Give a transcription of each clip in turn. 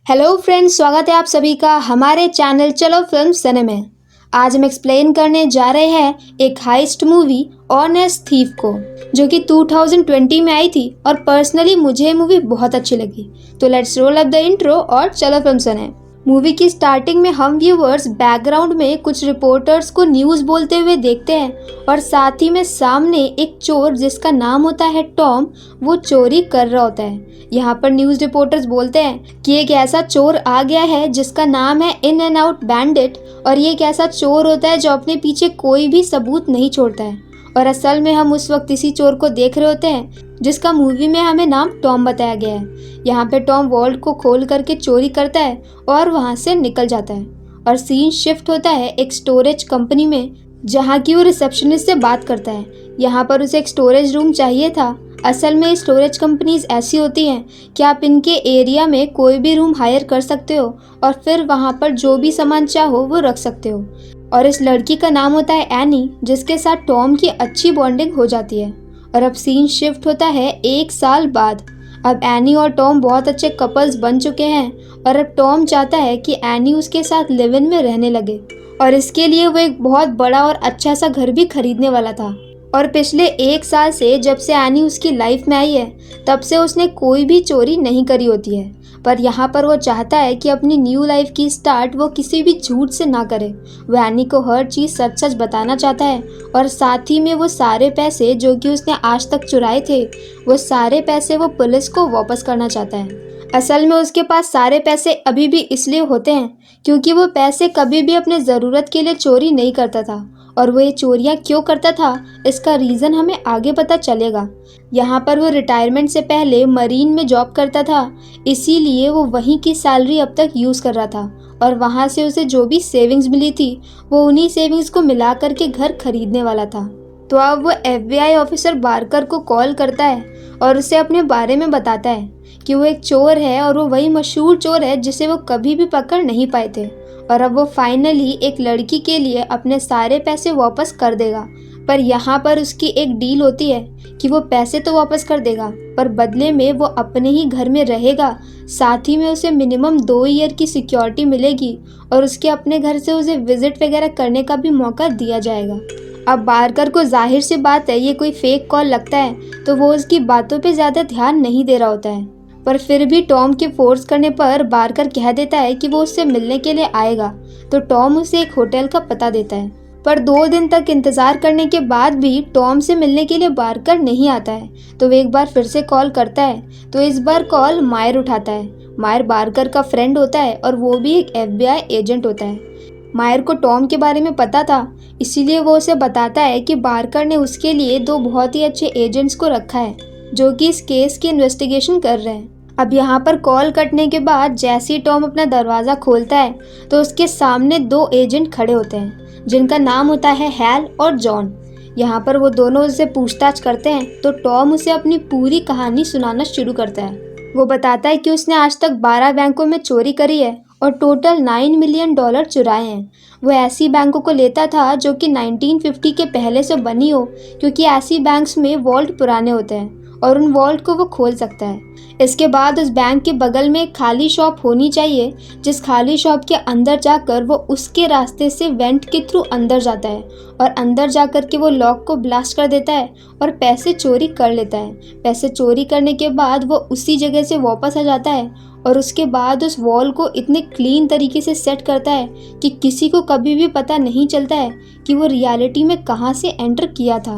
Hello friends, स्वागत है आप सभी का हमारे चैनल चलो फिल्म सिने में। आज हम एक्सप्लेन करने जा रहे हैं एक हाइस्ट मूवी ऑनेस्ट थीफ को, जो कि 2020 में आई थी और पर्सनली मुझे ये मूवी बहुत अच्छी लगी। तो let's roll up the intro और चलो फिल्म सिने। मूवी की स्टार्टिंग में हम व्यूअर्स बैकग्राउंड में कुछ रिपोर्टर्स को न्यूज़ बोलते हुए देखते हैं और साथ ही में सामने एक चोर जिसका नाम होता है टॉम, वो चोरी कर रहा होता है। यहाँ पर न्यूज़ रिपोर्टर्स बोलते हैं कि एक ऐसा चोर आ गया है जिसका नाम है इन एंड आउट बैंडिट, और ये एक ऐसा चोर होता है जो अपने पीछे कोई भी सबूत नहीं छोड़ता है। और असल में हम उस वक्त इसी चोर को देख रहे होते हैं जिसका मूवी में हमें नाम टॉम बताया गया है। यहाँ पे टॉम वॉल्ट को खोल करके चोरी करता है और वहाँ से निकल जाता है और सीन शिफ्ट होता है एक स्टोरेज कंपनी में, जहाँ की वो रिसेप्शनिस्ट से बात करता है। यहाँ पर उसे एक स्टोरेज रूम चाहिए था। असल में स्टोरेज कंपनीज ऐसी होती हैं कि आप इनके एरिया में कोई भी रूम हायर कर सकते हो और फिर वहाँ पर जो भी सामान चाहो वो रख सकते हो। और इस लड़की का नाम होता है एनी, जिसके साथ टॉम की अच्छी बॉन्डिंग हो जाती है। और अब सीन शिफ्ट होता है 1 साल बाद। अब एनी और टॉम बहुत अच्छे कपल्स बन चुके हैं और अब टॉम चाहता है कि एनी उसके साथ लिव इन में रहने लगे, और इसके लिए वो एक बहुत बड़ा और अच्छा सा घर भी खरीदने वाला था। और पिछले 1 साल से जब से एनी उसकी लाइफ में आई है तब से उसने कोई भी चोरी नहीं करी होती है, पर यहाँ पर वो चाहता है कि अपनी न्यू लाइफ की स्टार्ट वो किसी भी झूठ से ना करे। वो एनी को हर चीज़ सच सच बताना चाहता है और साथ ही में वो सारे पैसे जो कि उसने आज तक चुराए थे वो सारे पैसे वो पुलिस को वापस करना चाहता है। असल में उसके पास सारे पैसे अभी भी इसलिए होते हैं क्योंकि वो पैसे कभी भी अपने ज़रूरत के लिए चोरी नहीं करता था, और वो ये चोरियाँ क्यों करता था इसका रीज़न हमें आगे पता चलेगा। यहाँ पर वो रिटायरमेंट से पहले मरीन में जॉब करता था, इसीलिए वो वहीं की सैलरी अब तक यूज़ कर रहा था और वहाँ से उसे जो भी सेविंग्स मिली थी वो उन्हीं सेविंग्स को मिला करके घर खरीदने वाला था। तो अब वो FBI ऑफिसर बार्कर को कॉल करता है और उसे अपने बारे में बताता है कि वो एक चोर है और वो वही मशहूर चोर है जिसे वो कभी भी पकड़ नहीं पाए थे। और अब वो फाइनली एक लड़की के लिए अपने सारे पैसे वापस कर देगा, पर यहाँ पर उसकी एक डील होती है कि वो पैसे तो वापस कर देगा पर बदले में वो अपने ही घर में रहेगा, साथ ही में उसे मिनिमम 2 ईयर की सिक्योरिटी मिलेगी और उसके अपने घर से उसे विजिट वगैरह करने का भी मौका दिया जाएगा। अब बार्कर को जाहिर सी बात है ये कोई फेक कॉल लगता है, तो वो उसकी बातों पे ज़्यादा ध्यान नहीं दे रहा होता है, पर फिर भी टॉम के फोर्स करने पर बार्कर कह देता है कि वो उससे मिलने के लिए आएगा। तो टॉम उसे एक होटल का पता देता है, पर 2 दिन तक इंतज़ार करने के बाद भी टॉम से मिलने के लिए बार्कर नहीं आता है। तो वो एक बार फिर से कॉल करता है, तो इस बार कॉल मायर उठाता है। मायर बार्कर का फ्रेंड होता है और वो भी एक FBI एजेंट होता है। मायर को टॉम के बारे में पता था, इसीलिए वो उसे बताता है कि बार्कर ने उसके लिए 2 बहुत ही अच्छे एजेंट्स को रखा है जो कि इस केस की इन्वेस्टिगेशन कर रहे हैं। अब यहाँ पर कॉल कटने के बाद जैसे ही टॉम अपना दरवाज़ा खोलता है तो उसके सामने 2 एजेंट खड़े होते हैं जिनका नाम होता है हैल और जॉन। यहाँ पर वो दोनों उससे पूछताछ करते हैं, तो टॉम उसे अपनी पूरी कहानी सुनाना शुरू करता है। वो बताता है कि उसने आज तक 12 बैंकों में चोरी करी है और टोटल $9 मिलियन चुराए हैं। वो ऐसी बैंकों को लेता था जो कि 1950 के पहले से बनी हो, क्योंकि ऐसी बैंक्स में वॉल्ट पुराने होते हैं और उन वॉल्ट को वो खोल सकता है। इसके बाद उस बैंक के बगल में एक खाली शॉप होनी चाहिए, जिस खाली शॉप के अंदर जाकर वो उसके रास्ते से वेंट के थ्रू अंदर जाता है और अंदर जाकर के वो लॉक को ब्लास्ट कर देता है और पैसे चोरी कर लेता है। पैसे चोरी करने के बाद वो उसी जगह से वापस आ जाता है और उसके बाद उस वॉल को इतने क्लीन तरीके से सेट करता है कि किसी को कभी भी पता नहीं चलता है कि वो रियलिटी में कहाँ से एंटर किया था।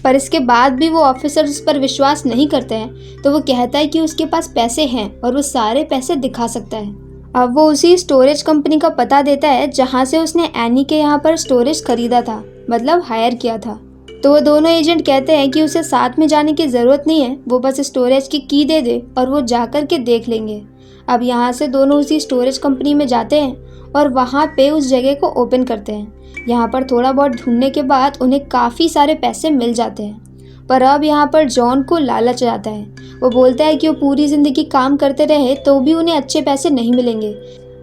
पर इसके बाद भी वो ऑफिसर उस पर विश्वास नहीं करते हैं, तो वो कहता है कि उसके पास पैसे हैं और वो सारे पैसे दिखा सकता है। अब वो उसी स्टोरेज कंपनी का पता देता है जहाँ से उसने एनी के यहाँ पर स्टोरेज खरीदा था, मतलब हायर किया था। तो वो दोनों एजेंट कहते हैं कि उसे साथ में जाने की ज़रूरत नहीं है, वो बस स्टोरेज की दे दे और वो जा कर के देख लेंगे। अब यहाँ से दोनों उसी स्टोरेज कंपनी में जाते हैं और वहाँ पे उस जगह को ओपन करते हैं। यहाँ पर थोड़ा बहुत ढूंढने के बाद उन्हें काफ़ी सारे पैसे मिल जाते हैं, पर अब यहाँ पर जॉन को लालच आता है। वो बोलता है कि वो पूरी ज़िंदगी काम करते रहे तो भी उन्हें अच्छे पैसे नहीं मिलेंगे,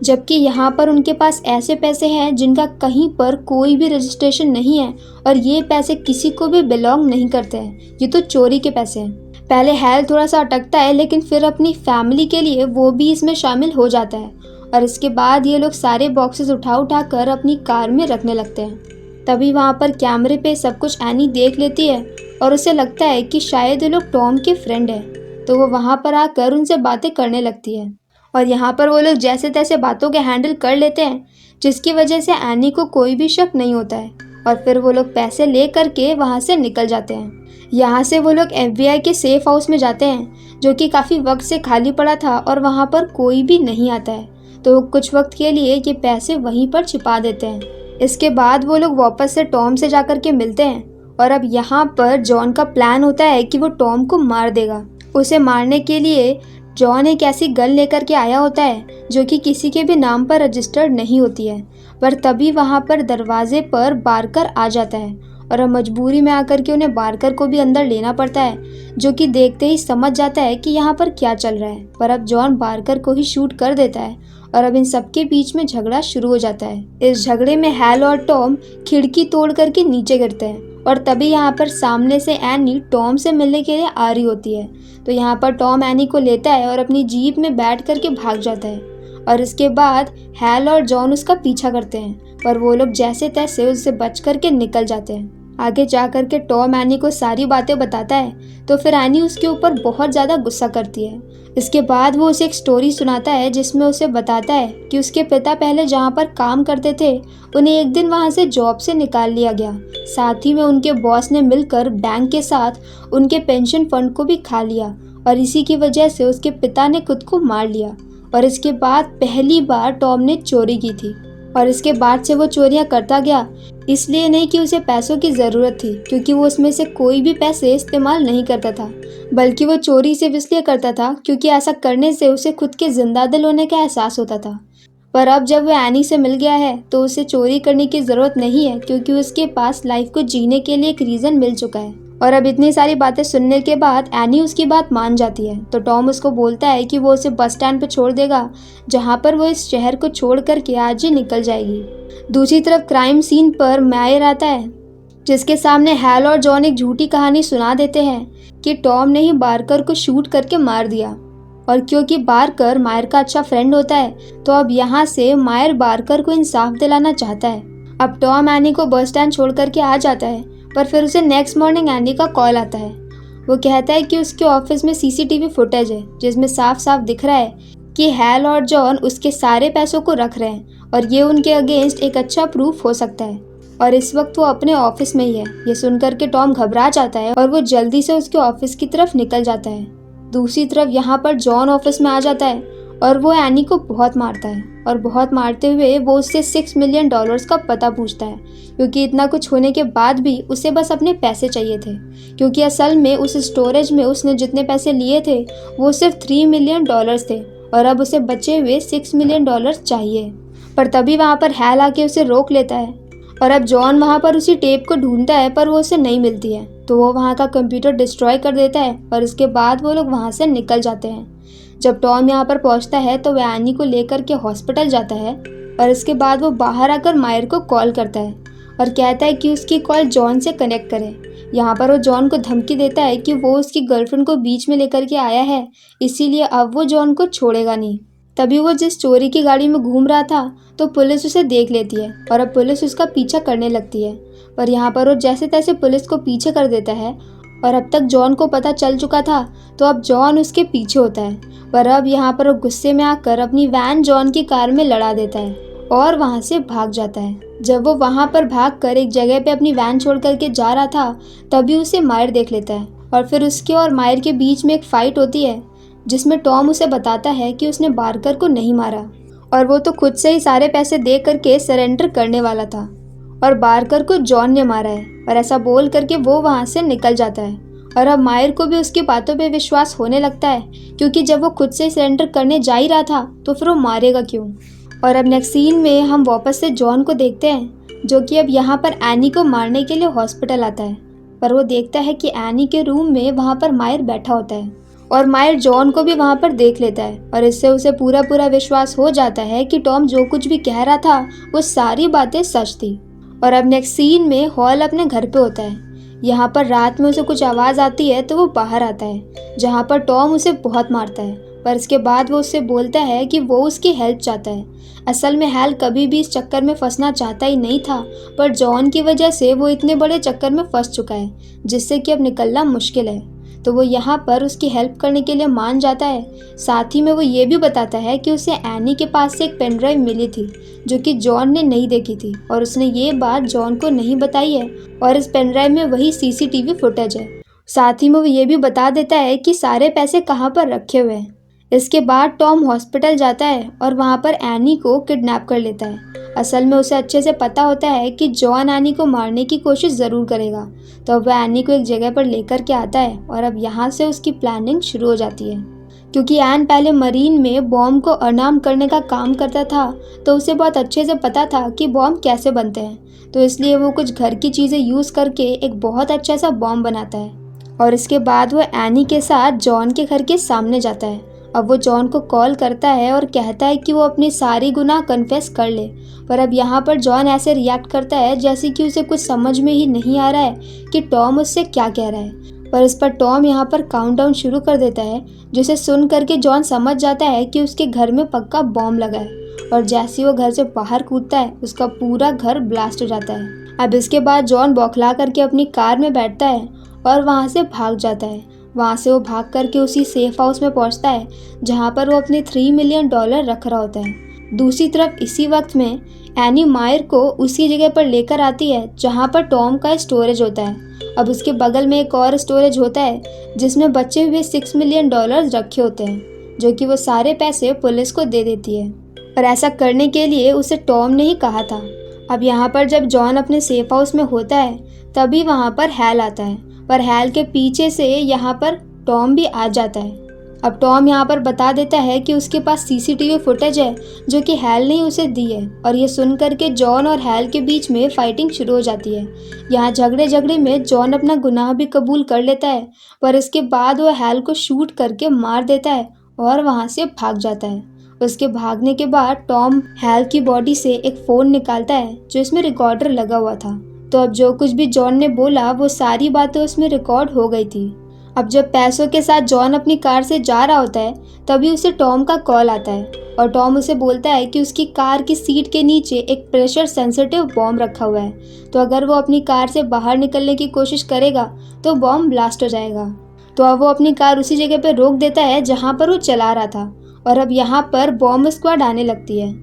जबकि यहाँ पर उनके पास ऐसे पैसे हैं जिनका कहीं पर कोई भी रजिस्ट्रेशन नहीं है और ये पैसे किसी को भी बिलोंग नहीं करते हैं, ये तो चोरी के पैसे हैं। पहले हैल थोड़ा सा अटकता है लेकिन फिर अपनी फैमिली के लिए वो भी इसमें शामिल हो जाता है और इसके बाद ये लोग सारे बॉक्सेस उठा उठा कर अपनी कार में रखने लगते हैं। तभी वहाँ पर कैमरे पे सब कुछ एनी देख लेती है और उसे लगता है कि शायद ये लोग टॉम के फ्रेंड है, तो वो वहाँ पर आकर उनसे बातें करने लगती है और यहाँ पर वो लोग जैसे तैसे बातों के हैंडल कर लेते हैं, जिसकी वजह से एनी को कोई भी शक नहीं होता है और फिर वो लोग पैसे ले करके वहाँ से निकल जाते हैं। यहाँ से वो लोग FBI के सेफ हाउस में जाते हैं जो कि काफ़ी वक्त से खाली पड़ा था और वहाँ पर कोई भी नहीं आता है, तो कुछ वक्त के लिए ये पैसे वहीं पर छिपा देते हैं। इसके बाद वो लोग वापस से टॉम से जाकर के मिलते हैं और अब यहाँ पर जॉन का प्लान होता है कि वो टॉम को मार देगा। उसे मारने के लिए जॉन एक ऐसी गन लेकर के आया होता है जो कि किसी के भी नाम पर रजिस्टर्ड नहीं होती है, पर तभी वहाँ पर दरवाजे पर बारकर आ जाता है और अब मजबूरी में आकर के उन्हें बारकर को भी अंदर लेना पड़ता है, जो कि देखते ही समझ जाता है कि यहाँ पर क्या चल रहा है। पर अब जॉन बारकर को ही शूट कर देता है और अब इन सबके बीच में झगड़ा शुरू हो जाता है। इस झगड़े में हैल और टॉम खिड़की तोड़ करके नीचे गिरते हैं और तभी यहाँ पर सामने से एनी टॉम से मिलने के लिए आ रही होती है, तो यहाँ पर टॉम एनी को लेता है और अपनी जीप में बैठ करके भाग जाता है और इसके बाद हैल और जॉन उसका पीछा करते हैं, पर वो लोग जैसे तैसे उससे बच करके निकल जाते हैं। आगे जा करके टॉम एनी को सारी बातें बताता है, तो फिर एनी उसके ऊपर बहुत ज़्यादा गुस्सा करती है। इसके बाद वो उसे एक स्टोरी सुनाता है जिसमें उसे बताता है कि उसके पिता पहले जहाँ पर काम करते थे उन्हें एक दिन वहाँ से जॉब से निकाल लिया गया, साथ ही में उनके बॉस ने मिलकर बैंक के साथ उनके पेंशन फंड को भी खा लिया और इसी की वजह से उसके पिता ने खुद को मार लिया। और इसके बाद पहली बार टॉम ने चोरी की थी और इसके बाद से वो चोरियां करता गया, इसलिए नहीं कि उसे पैसों की ज़रूरत थी, क्योंकि वो उसमें से कोई भी पैसे इस्तेमाल नहीं करता था, बल्कि वो चोरी सिर्फ इसलिए करता था क्योंकि ऐसा करने से उसे खुद के जिंदा दिल होने का एहसास होता था। पर अब जब वो एनी से मिल गया है तो उसे चोरी करने की ज़रूरत नहीं है, क्योंकि उसके पास लाइफ को जीने के लिए एक रीज़न मिल चुका है। और अब इतनी सारी बातें सुनने के बाद एनी उसकी बात मान जाती है, तो टॉम उसको बोलता है कि वो उसे बस स्टैंड पर छोड़ देगा, जहाँ पर वो इस शहर को छोड़ करके आज ही निकल जाएगी। दूसरी तरफ क्राइम सीन पर मायर आता है, जिसके सामने हैल और जॉन एक झूठी कहानी सुना देते हैं कि टॉम ने ही बारकर को शूट करके मार दिया। और क्योंकि बारकर मायर का अच्छा फ्रेंड होता है, तो अब यहाँ से मायर बारकर को इंसाफ दिलाना चाहता है। अब टॉम एनी को बस स्टैंड छोड़ करके आ जाता है, पर फिर उसे नेक्स्ट मॉर्निंग एनी का कॉल आता है। वो कहता है कि उसके ऑफिस में CCTV फुटेज है जिसमें साफ साफ दिख रहा है कि हैल और जॉन उसके सारे पैसों को रख रहे हैं और ये उनके अगेंस्ट एक अच्छा प्रूफ हो सकता है। और इस वक्त वो अपने ऑफिस में ही है। ये सुनकर के टॉम घबरा जाता है और वो जल्दी से उसके ऑफिस की तरफ निकल जाता है। दूसरी तरफ यहाँ पर जॉन ऑफिस में आ जाता है और वो एनी को बहुत मारता है और बहुत मारते हुए वो उससे $6 मिलियन का पता पूछता है, क्योंकि इतना कुछ होने के बाद भी उसे बस अपने पैसे चाहिए थे, क्योंकि असल में उस स्टोरेज में उसने जितने पैसे लिए थे वो सिर्फ $3 मिलियन थे और अब उसे बचे हुए $6 मिलियन चाहिए। पर तभी वहाँ पर हैल आके उसे रोक लेता है और अब जॉन वहाँ पर उसी टेप को ढूंढता है, पर वो उसे नहीं मिलती है, तो वो वहाँ का कंप्यूटर डिस्ट्रॉय कर देता है और इसके बाद वो लोग वहाँ से निकल जाते हैं। जब टॉम यहाँ पर पहुँचता है तो वह एनी को लेकर के हॉस्पिटल जाता है और इसके बाद वो बाहर आकर मायर को कॉल करता है और कहता है कि उसकी कॉल जॉन से कनेक्ट करे। यहाँ पर वो जॉन को धमकी देता है कि वो उसकी गर्लफ्रेंड को बीच में लेकर के आया है, इसीलिए अब वो जॉन को छोड़ेगा नहीं। तभी वो जिस चोरी की गाड़ी में घूम रहा था तो पुलिस उसे देख लेती है और अब पुलिस उसका पीछा करने लगती है, पर यहाँ पर वो जैसे तैसे पुलिस को पीछे कर देता है और अब तक जॉन को पता चल चुका था, तो अब जॉन उसके पीछे होता है। पर अब यहाँ पर वो गुस्से में आकर अपनी वैन जॉन की कार में लड़ा देता है और वहाँ से भाग जाता है। जब वो वहाँ पर भाग कर एक जगह पे अपनी वैन छोड़ करके जा रहा था, तभी उसे मायर देख लेता है और फिर उसके और मायर के बीच में एक फाइट होती है, जिसमें टॉम उसे बताता है कि उसने बारकर को नहीं मारा और वो तो खुद से ही सारे पैसे दे करके सरेंडर करने वाला था और बारकर को जॉन ने मारा है। और ऐसा बोल करके वो वहाँ से निकल जाता है और अब मायर को भी उसकी बातों पे विश्वास होने लगता है, क्योंकि जब वो खुद से सरेंडर करने जा ही रहा था तो फिर वो मारेगा क्यों। और अब नेक्स्ट सीन में हम वापस से जॉन को देखते हैं, जो कि अब यहाँ पर एनी को मारने के लिए हॉस्पिटल आता है, पर वो देखता है कि एनी के रूम में वहाँ पर मायर बैठा होता है और मायर जॉन को भी वहाँ पर देख लेता है और इससे उसे पूरा पूरा विश्वास हो जाता है कि टॉम जो कुछ भी कह रहा था वो सारी बातें सच थी। और अब नेक्स्ट सीन में हॉल अपने घर पे होता है। यहाँ पर रात में उसे कुछ आवाज़ आती है तो वो बाहर आता है, जहाँ पर टॉम उसे बहुत मारता है। पर इसके बाद वो उससे बोलता है कि वो उसकी हेल्प चाहता है। असल में हैल कभी भी इस चक्कर में फंसना चाहता ही नहीं था, पर जॉन की वजह से वो इतने बड़े चक्कर में फंस चुका है जिससे कि अब निकलना मुश्किल है। तो वो यहाँ पर उसकी हेल्प करने के लिए मान जाता है। साथ ही में वो ये भी बताता है कि उसे एनी के पास से एक पेन ड्राइव मिली थी जो कि जॉन ने नहीं देखी थी और उसने ये बात जॉन को नहीं बताई है और इस पेन ड्राइव में वही सीसीटीवी फुटेज है। साथ ही में वो ये भी बता देता है कि सारे पैसे कहाँ पर रखे हुए हैं। इसके बाद टॉम हॉस्पिटल जाता है और वहाँ पर एनी को किडनैप कर लेता है। असल में उसे अच्छे से पता होता है कि जॉन एनी को मारने की कोशिश ज़रूर करेगा, तो वह एनी को एक जगह पर लेकर के आता है और अब यहाँ से उसकी प्लानिंग शुरू हो जाती है। क्योंकि एन पहले मरीन में बॉम्ब को अनाम करने का काम करता था, तो उसे बहुत अच्छे से पता था कि बॉम्ब कैसे बनते हैं, तो इसलिए वो कुछ घर की चीज़ें यूज़ करके एक बहुत अच्छा सा बॉम्ब बनाता है। और इसके बाद वो एनी के साथ जॉन के घर के सामने जाता है। अब वो जॉन को कॉल करता है और कहता है कि वो अपनी सारी गुनाह कन्फेस कर ले, पर अब यहाँ पर जॉन ऐसे रिएक्ट करता है जैसे कि उसे कुछ समझ में ही नहीं आ रहा है कि टॉम उससे क्या कह रहा है। पर इस पर टॉम यहाँ पर काउंटडाउन शुरू कर देता है, जिसे सुन करके जॉन समझ जाता है कि उसके घर में पक्का बॉम्ब लगा है। और जैसे ही वो घर से बाहर कूदता है उसका पूरा घर ब्लास्ट हो जाता है। अब इसके बाद जॉन बौखला करके अपनी कार में बैठता है और वहाँ से भाग जाता है। वहाँ से वो भाग करके उसी सेफ हाउस में पहुँचता है जहाँ पर वो अपने $3 मिलियन रख रहा होता है। दूसरी तरफ इसी वक्त में एनी मायर को उसी जगह पर लेकर आती है जहाँ पर टॉम का स्टोरेज होता है। अब उसके बगल में एक और स्टोरेज होता है जिसमें बचे हुए $6 मिलियन रखे होते हैं, जो कि वो सारे पैसे पुलिस को दे देती है। और ऐसा करने के लिए उसे टॉम ने ही कहा था। अब यहाँ पर जब जॉन अपने सेफ हाउस में होता है तभी वहाँ पर हैल आता है, पर हैल के पीछे से यहाँ पर टॉम भी आ जाता है। अब टॉम यहाँ पर बता देता है कि उसके पास सीसीटीवी फुटेज है जो कि हैल ने उसे दी है। और ये सुन करके जॉन और हैल के बीच में फाइटिंग शुरू हो जाती है। यहाँ झगड़े में जॉन अपना गुनाह भी कबूल कर लेता है, पर इसके बाद वो हैल को शूट करके मार देता है और वहाँ से भाग जाता है। उसके भागने के बाद टॉम हैल की बॉडी से एक फ़ोन निकालता है जो इसमें रिकॉर्डर लगा हुआ था। तो अब जो कुछ भी जॉन ने बोला वो सारी बातें उसमें रिकॉर्ड हो गई थी। अब जब पैसों के साथ जॉन अपनी कार से जा रहा होता है तभी उसे टॉम का कॉल आता है और टॉम उसे बोलता है कि उसकी कार की सीट के नीचे एक प्रेशर सेंसिटिव बॉम्ब रखा हुआ है, तो अगर वो अपनी कार से बाहर निकलने की कोशिश करेगा तो बॉम्ब ब्लास्ट हो जाएगा। तो अब वो अपनी कार उसी जगह पर रोक देता है जहाँ पर वो चला रहा था और अब यहाँ पर बॉम्ब स्क्वाड आने लगती है।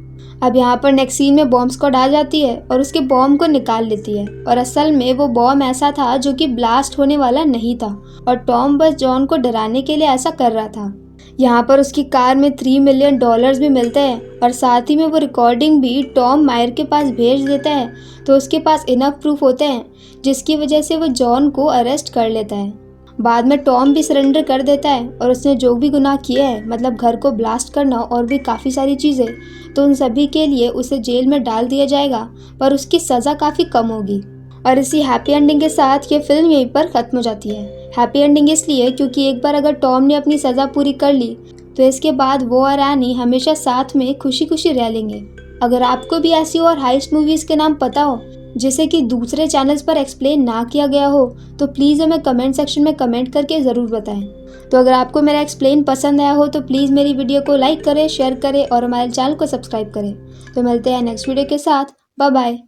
अब यहाँ पर नेक्स्ट सीन में बॉम्ब स्क्वाड आ जाती है और उसके बॉम्ब को निकाल लेती है। और असल में वो बॉम्ब ऐसा था जो कि ब्लास्ट होने वाला नहीं था और टॉम बस जॉन को डराने के लिए ऐसा कर रहा था। यहाँ पर उसकी कार में $3 मिलियन भी मिलते हैं और साथ ही में वो रिकॉर्डिंग भी टॉम मायर के पास भेज देता है, तो उसके पास इनफ प्रूफ होते हैं जिसकी वजह से वो जॉन को अरेस्ट कर लेता है। बाद में टॉम भी सरेंडर कर देता है और उसने जो भी गुनाह किया है, मतलब घर को ब्लास्ट करना और भी काफ़ी सारी चीज़ें, तो उन सभी के लिए उसे जेल में डाल दिया जाएगा, पर उसकी सज़ा काफ़ी कम होगी। और इसी हैप्पी एंडिंग के साथ ये फिल्म यहीं पर ख़त्म हो जाती है। हैप्पी एंडिंग इसलिए क्योंकि एक बार अगर टॉम ने अपनी सज़ा पूरी कर ली तो इसके बाद वो और एनी हमेशा साथ में खुशी खुशी रह लेंगे। अगर आपको भी ऐसी और हाइस्ट मूवीज़ के नाम पता हो जिसे कि दूसरे चैनल्स पर एक्सप्लेन ना किया गया हो तो प्लीज़ हमें कमेंट सेक्शन में कमेंट करके ज़रूर बताएं। तो अगर आपको मेरा एक्सप्लेन पसंद आया हो तो प्लीज़ मेरी वीडियो को लाइक करें, शेयर करें और हमारे चैनल को सब्सक्राइब करें। तो मिलते हैं नेक्स्ट वीडियो के साथ। Bye bye.